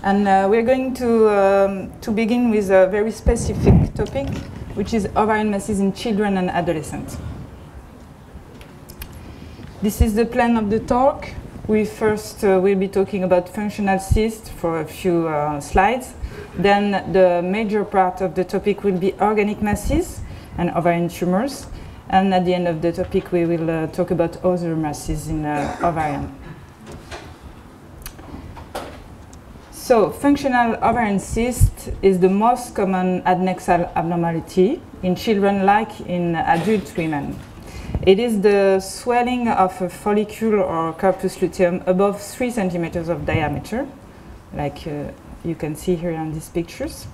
And we're going to begin with a very specific topic, which is ovarian masses in children and adolescents. This is the plan of the talk. We first will be talking about functional cysts for a few slides. Then the major part of the topic will be organic masses and ovarian tumors. And at the end of the topic, we will talk about other masses in ovarian. So, functional ovarian cyst is the most common adnexal abnormality in children like in adult women. It is the swelling of a follicle or corpus luteum above 3 centimeters of diameter, like you can see here on these pictures.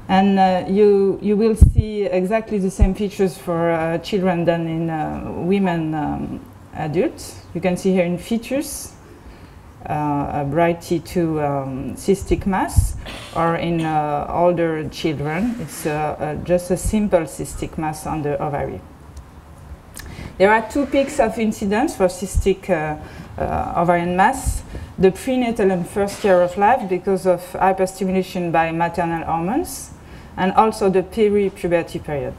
And you will see exactly the same features for children than in women adults. You can see here in features a bright T2 cystic mass, or in older children, it's just a simple cystic mass on the ovary. There are 2 peaks of incidence for cystic ovarian mass: the prenatal and first year of life because of hyperstimulation by maternal hormones, and also the peri-puberty period.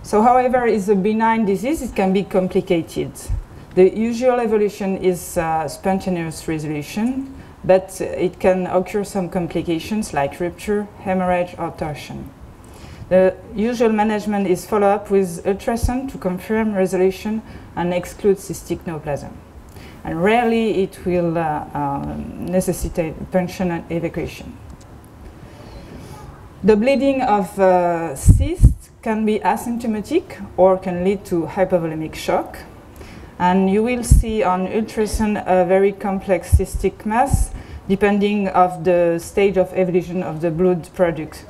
So, however, it's a benign disease, it can be complicated. The usual evolution is spontaneous resolution, but it can occur some complications like rupture, hemorrhage, or torsion. The usual management is follow-up with ultrasound to confirm resolution and exclude cystic neoplasm. And rarely it will necessitate punction and evacuation. The bleeding of cysts can be asymptomatic or can lead to hypovolemic shock. And you will see on ultrasound a very complex cystic mass depending on the stage of evolution of the blood product.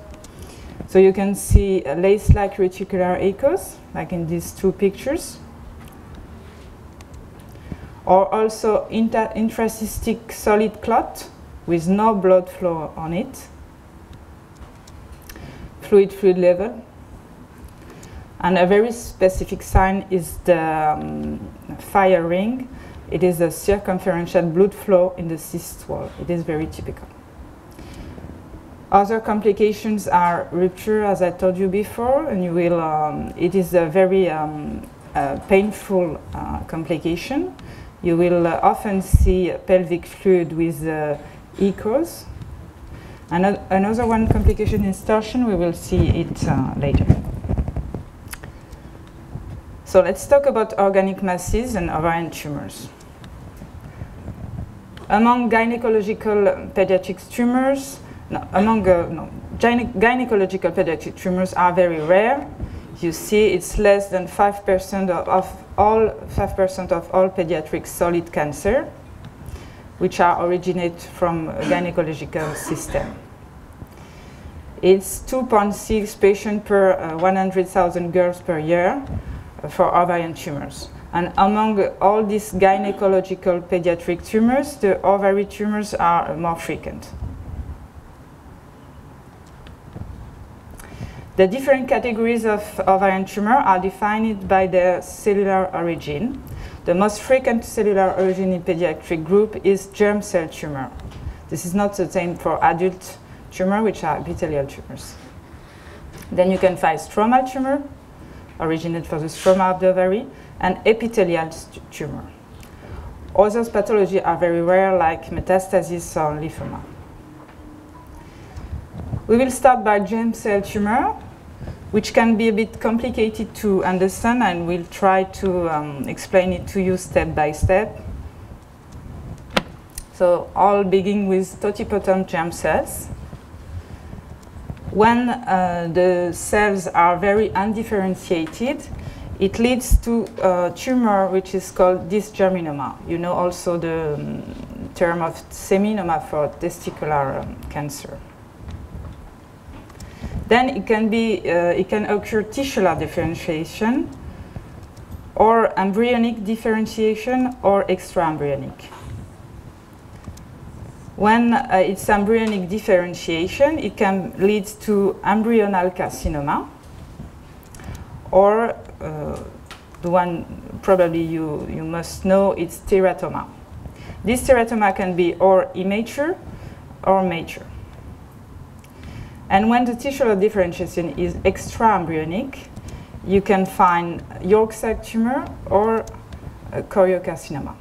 So you can see lace-like reticular echoes, like in these 2 pictures, or also intracystic solid clot with no blood flow on it, fluid level. And a very specific sign is the fire ring. It is a circumferential blood flow in the cyst wall. It is very typical. Other complications are rupture, as I told you before, and you will. It is a very painful complication. You will often see pelvic fluid with echoes. Another one complication is torsion. We will see it later. So let's talk about organic masses and ovarian tumors. Among gynecological pediatric tumors, gynecological pediatric tumors are very rare. You see, it's less than 5% of all pediatric solid cancer, which are originate from a gynecological system. It's 2.6 patients per 100,000 girls per year for ovarian tumors. And among all these gynecological pediatric tumors, the ovary tumors are more frequent. The different categories of ovarian tumor are defined by their cellular origin. The most frequent cellular origin in pediatric group is germ cell tumor. This is not the same for adult tumor, which are epithelial tumors. Then you can find stromal tumor, originate from the stroma of the ovary, and epithelial tumor. Other pathologies are very rare, like metastasis or lymphoma. We will start by germ cell tumor, which can be a bit complicated to understand, and we'll try to explain it to you step by step. So all begin with totipotent germ cells. When the cells are very undifferentiated, it leads to a tumor which is called dysgerminoma. You know also the term of seminoma for testicular cancer. Then it can occur tisular differentiation, or embryonic differentiation, or extraembryonic. When it's embryonic differentiation, it can lead to embryonal carcinoma, or the one probably you must know, it's teratoma. This teratoma can be or immature or mature. And when the tisular differentiation is extra-embryonic, you can find yolk sac tumor or choriocarcinoma.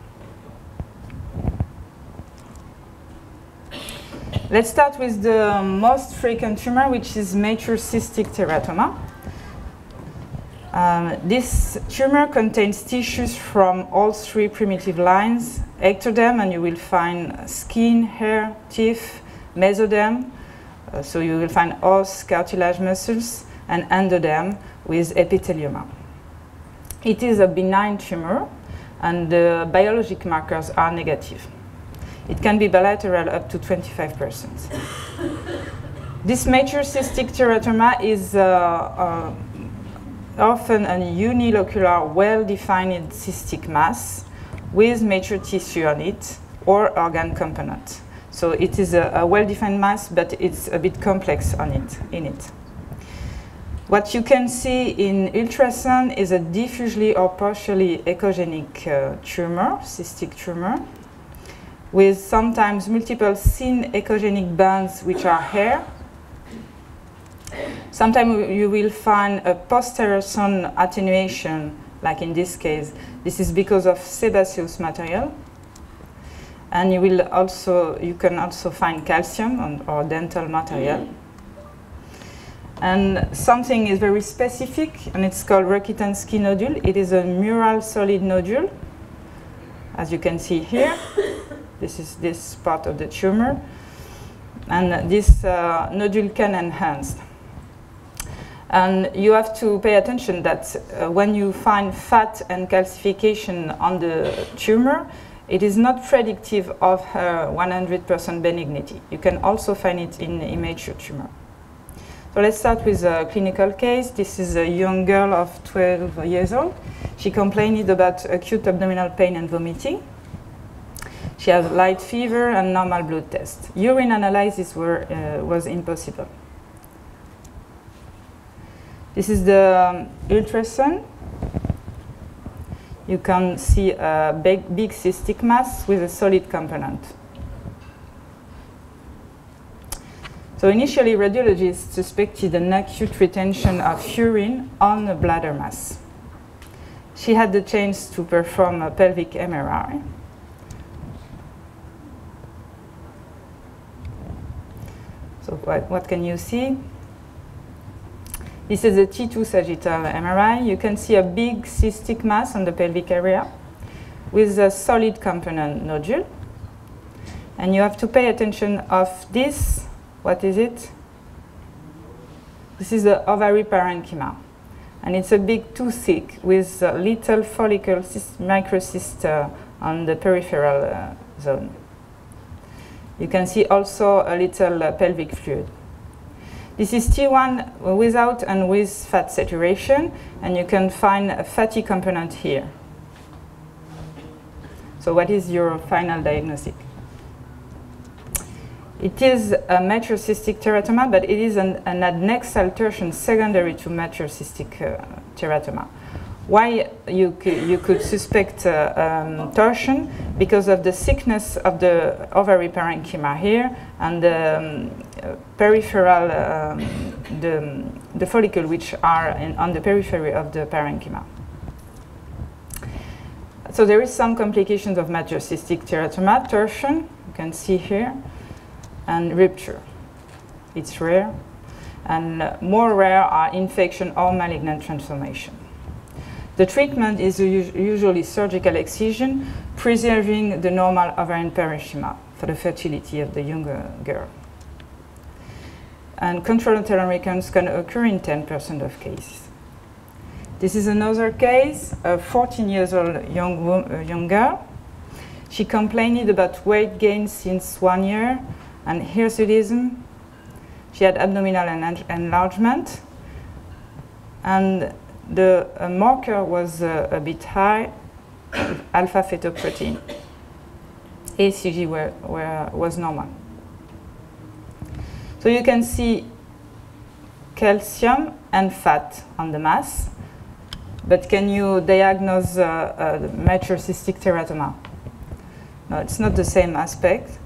Let's start with the most frequent tumor, which is mature cystic teratoma. This tumor contains tissues from all three primitive lines, ectoderm, and you will find skin, hair, teeth, mesoderm, so you will find os, cartilage, muscles, and endoderm with epithelioma. It is a benign tumor, and the biologic markers are negative. It can be bilateral up to 25%. This mature cystic teratoma is often a unilocular, well-defined cystic mass with mature tissue on it or organ component. So it is a well-defined mass, but it's a bit complex in it. What you can see in ultrasound is a diffusely or partially echogenic tumor, cystic tumor, with sometimes multiple thin echogenic bands which are hair. Sometimes you will find a posterior zone attenuation, like in this case. This is because of sebaceous material. And you can also find calcium or dental material. And something is very specific, and it's called Rokitansky nodule. It is a mural solid nodule, as you can see here. This is this part of the tumor. And this nodule can enhance. And you have to pay attention that when you find fat and calcification on the tumor, it is not predictive of 100% benignity. You can also find it in immature tumor. So let's start with a clinical case. This is a young girl of 12 years old. She complained about acute abdominal pain and vomiting. She has light fever and normal blood test. Urine analysis was impossible. This is the ultrasound. You can see a big cystic mass with a solid component. So initially, radiologists suspected an acute retention of urine on a bladder mass. She had the chance to perform a pelvic MRI. So what can you see? This is a T2 sagittal MRI. You can see a big cystic mass on the pelvic area with a solid component nodule. And you have to pay attention of this. What is it? This is the ovary parenchyma. And it's a bit too thick with a little follicle microcyst on the peripheral zone. You can see also a little pelvic fluid. This is T1 without and with fat saturation, and you can find a fatty component here. So what is your final diagnostic? It is a mature cystic teratoma, but it is an adnexal torsion secondary to mature cystic teratoma. Why you could suspect torsion? Because of the thickness of the ovary parenchyma here and the peripheral, the follicle which are on the periphery of the parenchyma. So there is some complications of mature cystic teratoma, torsion, you can see here, and rupture. It's rare. And more rare are infection or malignant transformation. The treatment is usually surgical excision, preserving the normal ovarian parenchyma for the fertility of the younger girl. And contralateral recurrence can occur in 10% of cases. This is another case, a 14-year-old young girl. She complained about weight gain since 1 year and hirsutism. She had abdominal enlargement, and the marker was a bit high, alpha fetoprotein. ACG was normal. So you can see calcium and fat on the mass, but can you diagnose mature cystic teratoma? No, it's not the same aspect.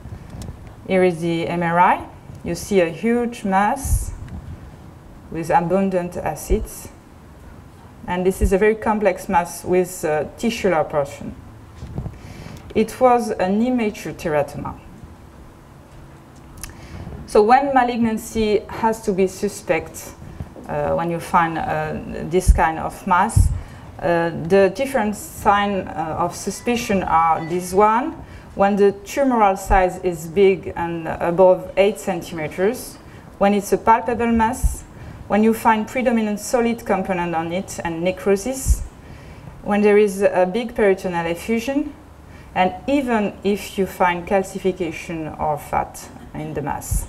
Here is the MRI. You see a huge mass with abundant acids. And this is a very complex mass with tissular portion. It was an immature teratoma. So when malignancy has to be suspect, when you find this kind of mass, the different signs of suspicion are this one. When the tumoral size is big and above 8 centimeters, when it's a palpable mass, when you find predominant solid component on it and necrosis, when there is a big peritoneal effusion, and even if you find calcification or fat in the mass.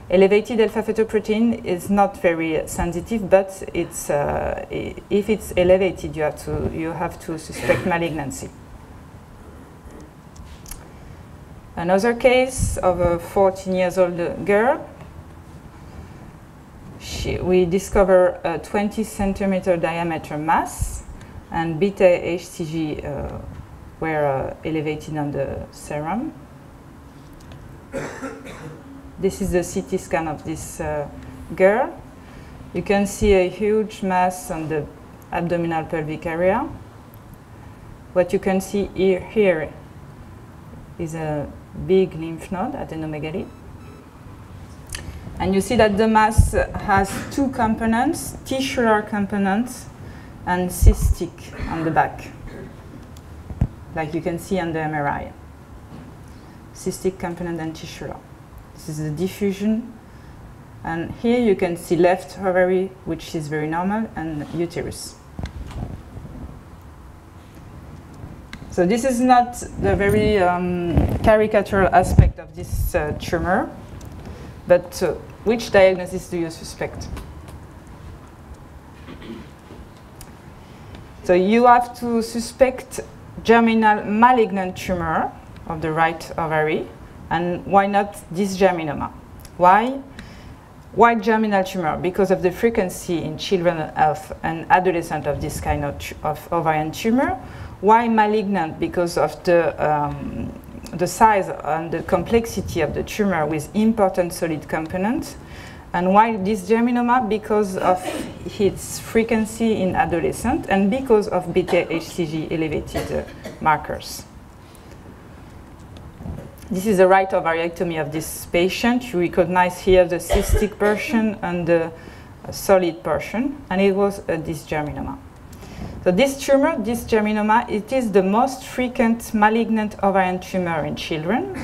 Elevated alpha-fetoprotein is not very sensitive, but it's, if it's elevated, you have to suspect malignancy. Another case of a 14-year-old girl. We discover a 20 centimeter diameter mass, and beta HCG were elevated on the serum. This is the CT scan of this girl. You can see a huge mass on the abdominal pelvic area. What you can see here is a big lymph node, adenomegaly. And you see that the mass has two components, tissular components and cystic on the back, like you can see on the MRI. Cystic component and tissular. This is the diffusion. And here you can see left ovary, which is very normal, and uterus. So this is not the very caricatural aspect of this tumor. But which diagnosis do you suspect? So you have to suspect germinal malignant tumor of the right ovary, and why not dysgerminoma? Why? Why germinal tumor? Because of the frequency in children and adolescents of this kind of ovarian tumor. Why malignant? Because of the size and the complexity of the tumor with important solid components. And why dysgerminoma? Because of its frequency in adolescent and because of beta HCG elevated markers. This is the right ovariectomy of this patient. You recognize here the cystic portion and the solid portion, and it was a dysgerminoma. So this tumor, dysgerminoma, it is the most frequent malignant ovarian tumor in children.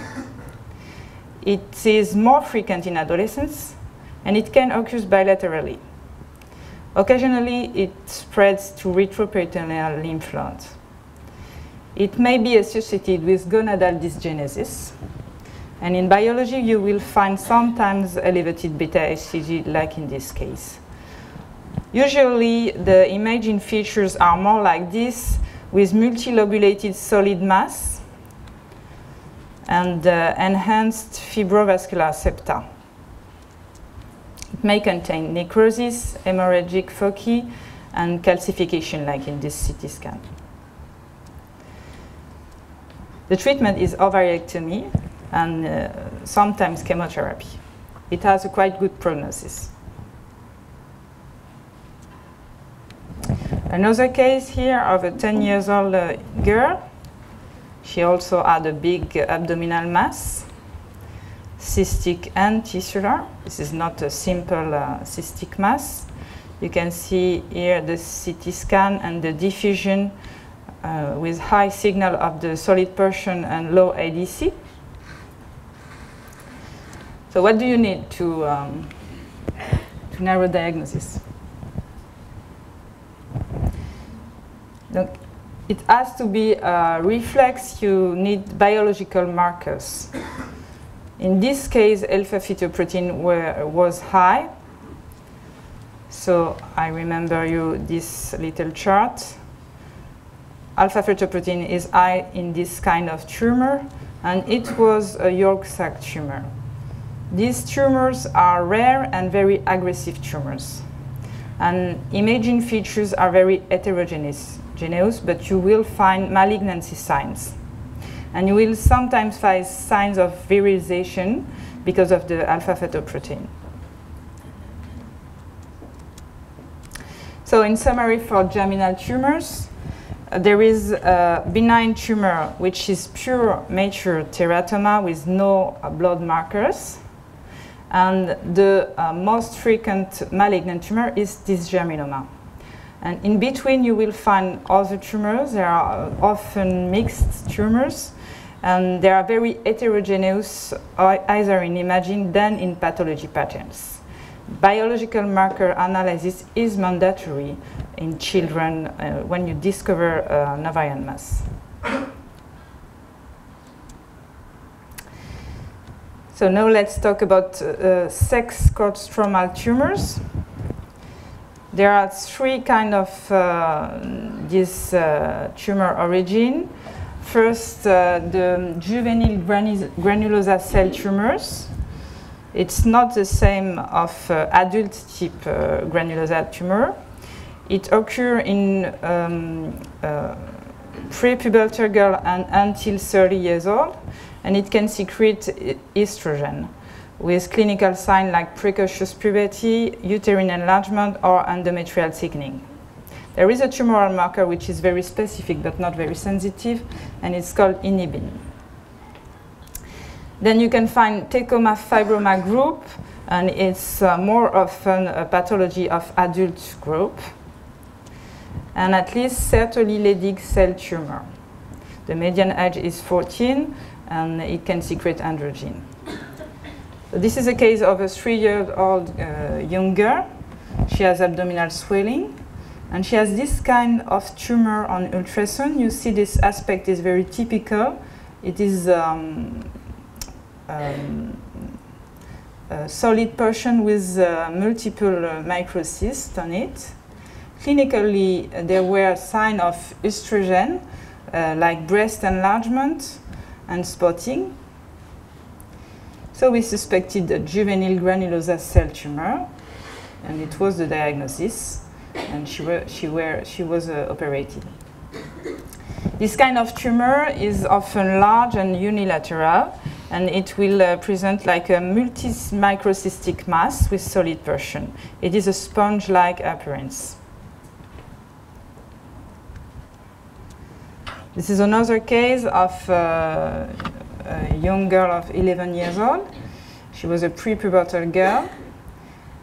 It is more frequent in adolescents, and it can occur bilaterally. Occasionally, it spreads to retroperitoneal lymph nodes. It may be associated with gonadal dysgenesis, and in biology, you will find sometimes elevated beta HCG, like in this case. Usually, the imaging features are more like this, with multilobulated solid mass and enhanced fibrovascular septa. It may contain necrosis, hemorrhagic foci, and calcification, like in this CT scan. The treatment is ovariectomy and sometimes chemotherapy. It has a quite good prognosis. Another case here of a 10-year-old girl. She also had a big abdominal mass, cystic and tissular. This is not a simple cystic mass. You can see here the CT scan and the diffusion with high signal of the solid portion and low ADC. So what do you need to narrow diagnosis? It has to be a reflex. You need biological markers. In this case, alpha-fetoprotein was high. So I remember you this little chart. Alpha-fetoprotein is high in this kind of tumor, and it was a Yolk sac tumor. These tumors are rare and very aggressive tumors. And imaging features are very heterogeneous, but you will find malignancy signs. And you will sometimes find signs of virilization because of the alpha-fetoprotein. So in summary, for germinal tumors, there is a benign tumor, which is pure mature teratoma with no blood markers. And the most frequent malignant tumor is dysgerminoma. And in between, you will find other tumors. There are often mixed tumors, and they are very heterogeneous, either in imaging than in pathology patterns. Biological marker analysis is mandatory in children when you discover an ovarian mass. So now let's talk about sex-cord stromal tumors. There are three kinds of this tumor origin. First, the juvenile granulosa cell tumors. It's not the same of adult type granulosa tumor. It occurs in prepubertal girl and until 30 years old, and it can secrete estrogen with clinical signs like precocious puberty, uterine enlargement, or endometrial thickening. There is a tumoral marker which is very specific but not very sensitive, and it's called inhibin. Then you can find Tecoma fibroma group, and it's more often a pathology of adult group, and at least certainly Leydig cell tumor. The median age is 14, and it can secrete androgen. So this is a case of a 3-year-old young girl. She has abdominal swelling, and she has this kind of tumor on ultrasound. You see this aspect is very typical. It is a solid portion with multiple microcysts on it. Clinically, there were signs of estrogen, like breast enlargement and spotting. So we suspected a juvenile granulosa cell tumor, and it was the diagnosis, and she was operated. This kind of tumor is often large and unilateral, and it will present like a multi-microcystic mass with solid portion. It is a sponge-like appearance. This is another case of a young girl of 11 years old. She was a prepubertal girl,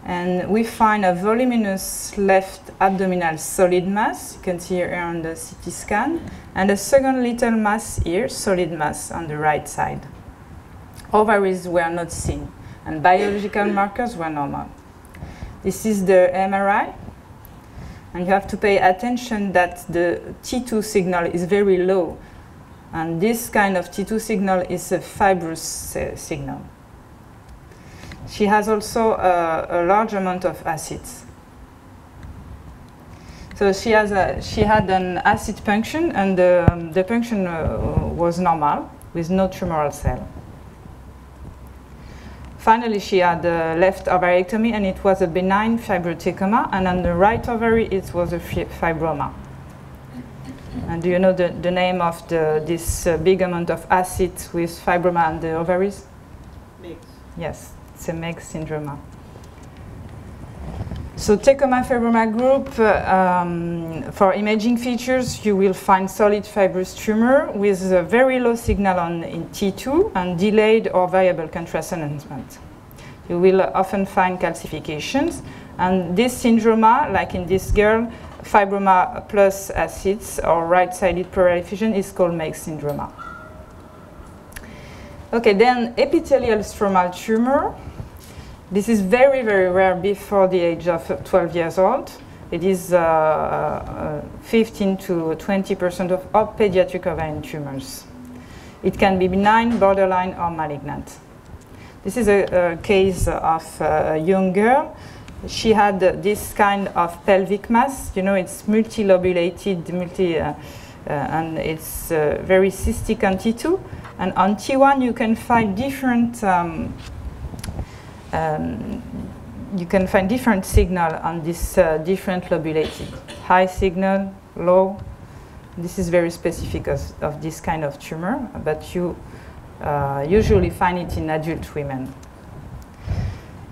and we find a voluminous left abdominal solid mass. You can see here on the CT scan, and a second little mass here, solid mass on the right side. Ovaries were not seen, and biological markers were normal. This is the MRI, and you have to pay attention that the T2 signal is very low, and this kind of T2 signal is a fibrous signal. She has also a large amount of acids. So she had an acid punction, and the punction was normal with no tumoral cell. Finally, she had a left ovarectomy, and it was a benign fibrotecoma, and on the right ovary, it was a fibroma. And do you know the name of this big amount of acid with fibroma and the ovaries? Meigs. Yes, it's a Meigs syndrome. So Tecoma fibroma group, for imaging features, you will find solid fibrous tumor with a very low signal in T2 and delayed or variable contrast enhancement. You will often find calcifications, and this syndrome, like in this girl, fibroma plus acids or right-sided pleural effusion, is called Meigs syndrome. Okay, then epithelial stromal tumor. This is very, very rare before the age of 12 years old. It is 15 to 20% of all pediatric ovarian tumors. It can be benign, borderline, or malignant. This is a case of a young girl. She had this kind of pelvic mass. You know, it's multilobulated, and it's very cystic on T2. And on T1, you can find different signal on this different lobulated. High signal, low, This is very specific of this kind of tumor, but you usually find it in adult women.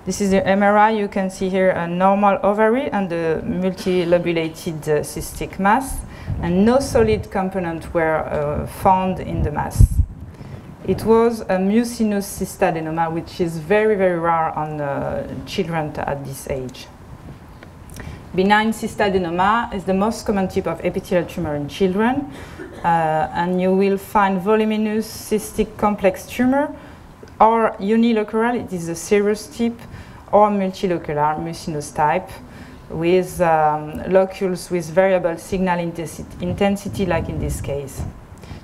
This is the MRI. You can see here a normal ovary and a multilobulated cystic mass, and no solid components were found in the mass. It was a mucinous cystadenoma, which is very, very rare on children at this age. Benign cystadenoma is the most common type of epithelial tumor in children, and you will find voluminous cystic complex tumor, or unilocular, it is a serous type, or multilocular mucinous type, with locules with variable signal intensity, like in this case.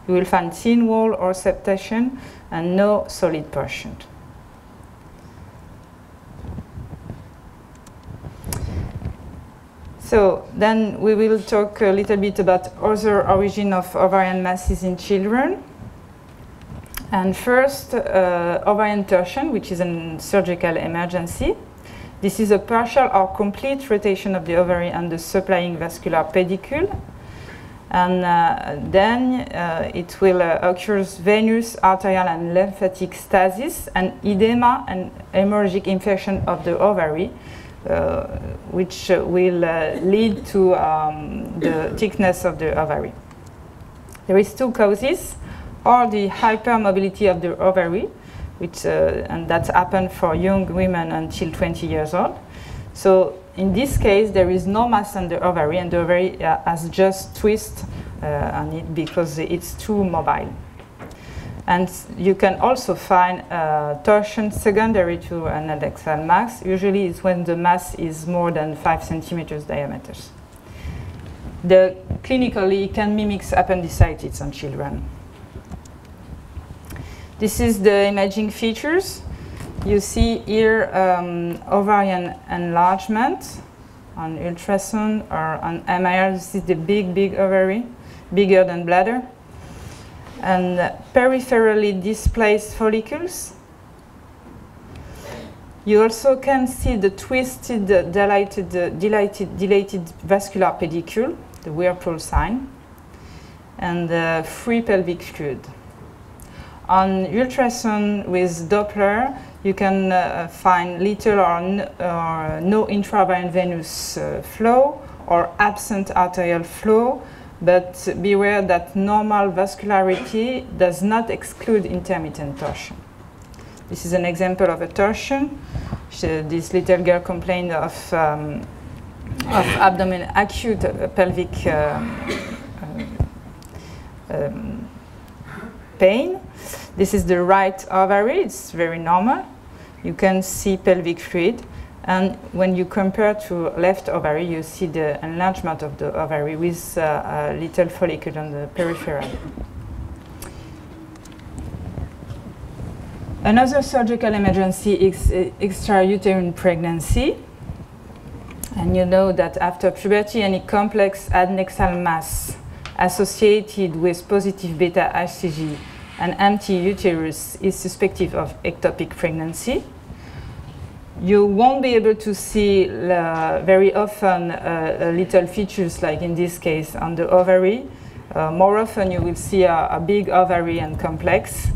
You will find thin wall or septation and no solid portion. So then we will talk a little bit about other origin of ovarian masses in children. And first, ovarian torsion, which is a surgical emergency. This is a partial or complete rotation of the ovary and the supplying vascular pedicule. And then it will occur venous, arterial, and lymphatic stasis, and edema and hemorrhagic infection of the ovary, which will lead to the thickness of the ovary. There is two causes, or the hypermobility of the ovary, which, and that's happened for young women until 20 years old. So in this case, there is no mass on the ovary, and the ovary has just twist on it because it's too mobile. And you can also find torsion secondary to an adnexal mass. Usually it's when the mass is more than 5 centimeters diameter. Clinically, it can mimic appendicitis on children. This is the imaging features. You see here ovarian enlargement on ultrasound or on MRI. This is the big ovary, bigger than bladder. And peripherally displaced follicles. You also can see the twisted, dilated vascular pedicule, the Whirlpool sign, and the free pelvic fluid. On ultrasound with Doppler, you can find little or no intraovarian venous flow or absent arterial flow, but beware that normal vascularity does not exclude intermittent torsion. This is an example of a torsion. This little girl complained of acute pelvic pain. This is the right ovary. It's very normal. You can see pelvic fluid. And when you compare to left ovary, you see the enlargement of the ovary with a little follicle on the periphery. Another surgical emergency is extrauterine pregnancy. And you know that after puberty, any complex adnexal mass associated with positive beta HCG and empty uterus is suspected of ectopic pregnancy. You won't be able to see very often little features like in this case on the ovary. More often you will see a big ovary and complex,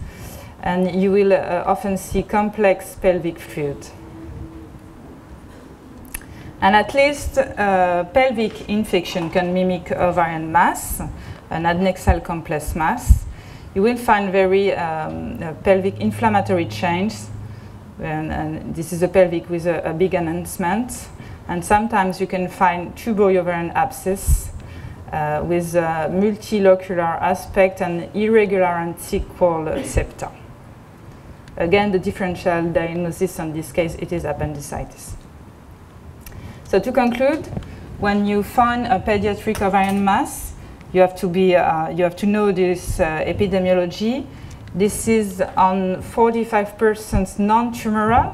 and you will often see complex pelvic fluid. And at least pelvic infection can mimic ovarian mass, an adnexal complex mass. You will find very pelvic inflammatory changes. And this is a pelvic with a big enhancement. And sometimes you can find tubo-ovarian abscess with a multilocular aspect and irregular and thick wall septa. Again, the differential diagnosis in this case, it is appendicitis. So to conclude, when you find a pediatric ovarian mass, you have to know this epidemiology. This is on 45% non-tumoral,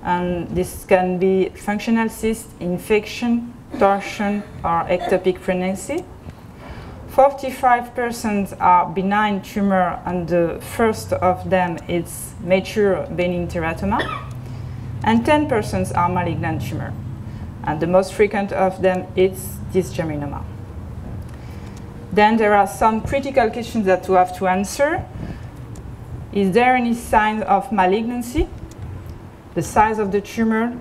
and this can be functional cyst, infection, torsion, or ectopic pregnancy. 45% are benign tumor, and the first of them is mature benign teratoma, and 10% are malignant tumor, and the most frequent of them is dysgerminoma. Then there are some critical questions that you have to answer. Is there any sign of malignancy? The size of the tumor,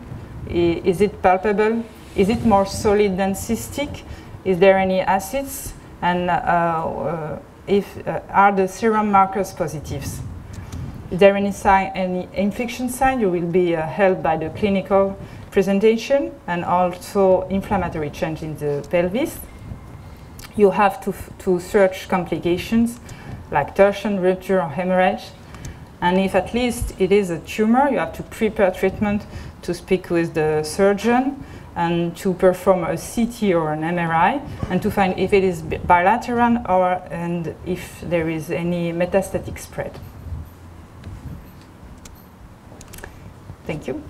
is it palpable? Is it more solid than cystic? Is there any acids? And are the serum markers positives? Is there any infection sign? You will be helped by the clinical presentation and also inflammatory change in the pelvis. You have to search complications like torsion, rupture, or hemorrhage. And if at least it is a tumor, you have to prepare treatment, to speak with the surgeon, and to perform a CT or an MRI, and to find if it is bilateral and if there is any metastatic spread. Thank you.